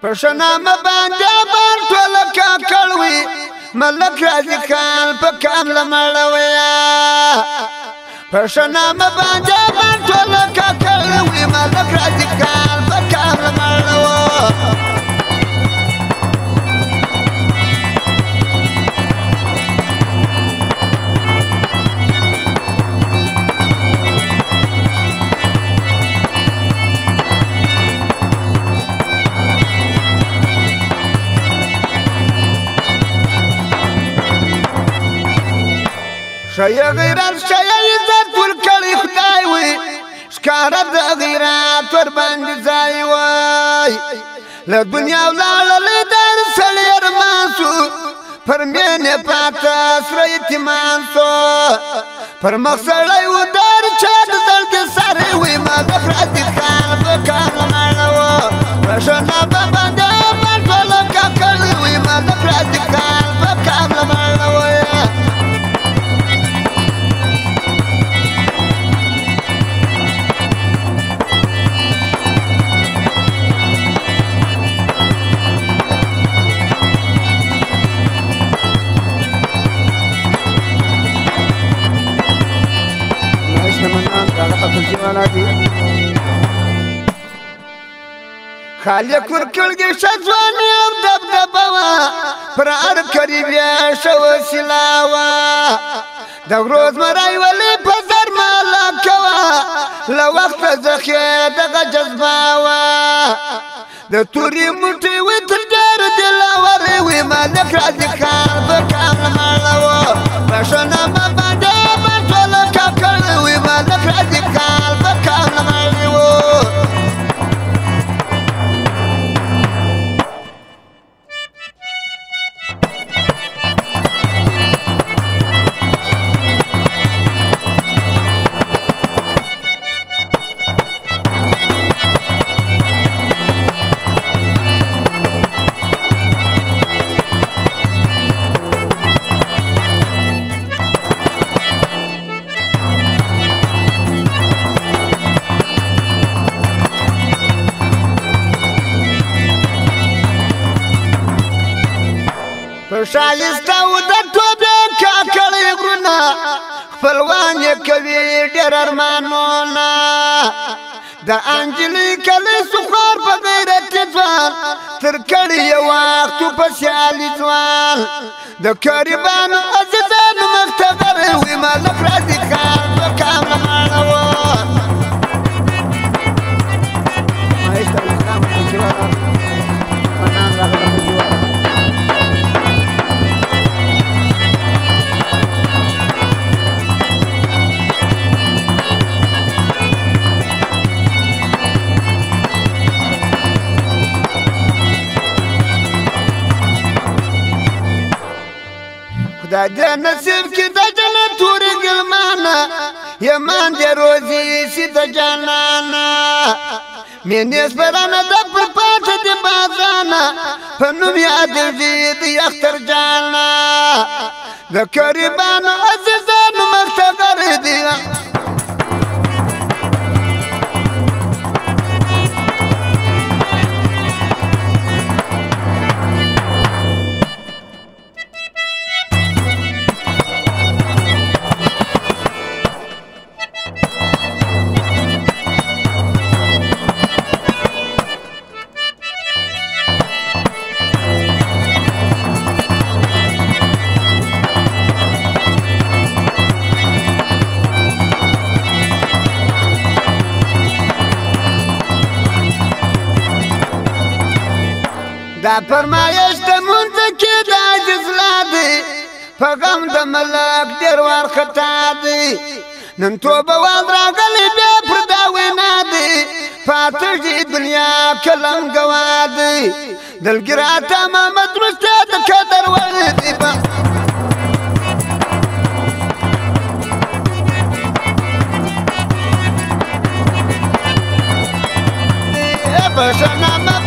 پښنامه باندې ټول کاکړوي ملک راځي کال په کامله مړوي پښنامه باندې ټول کاکړوي ملک راځي کال په کامله مړوي شایا غیرت شایا عزت ټول کړي خدای وي ښکاره د غیرت ور باندې ځای وای له دنیا ولاړلې در سړی ارمان سو پر مینې پاته سره یتیمان سو پر مخ سړی و در چا د زړګي سارې وي ملک راځي کال په کال مړوه پښنامه باندې ټول کاکړي وي ملک راځي کال په کال مړوه خالق ورکړګي شځواني او دبدبه وا پر هر کری بیا شو وسیلاوا د روز مرای ولې په زر مالا کوا له وخت ځخه دغه جذبه وا د توري موټي وتر ډېر دل اوري وي مالک راځي کار په کار مالو پښنامه باندې ټول کاکړ وي مالک راځي کار په کار مالو شایسته و د توبې کاکړې غرونه خپلوان یې کوي ډېر ارمانونه د انجلۍ کلی سخار په غیرتي ځوان تر کړي یې وخت په سیالي ځوان د کاریبانو عزیزانو مختبر وي ملک راځي کار په کامله مړوه دا د نصیب کې د جنت تورې ګلمانه یمان دې روزي سي د جانانه مینې سپرانه د پر پاته د بازانه په نوم یادېږي د اختر جانه د کاریبانو عزیزانو مختبر دي دا فرمایش د مونځ کې د عاجز لادي په غم د ملک ډېر وارخطا دي نن توبه وال راغلی بیا پر دا وینا دي پاته دي دنیا کلم ګوا دي دلګي راته محمد رسته د قدر وړ دي پښنامه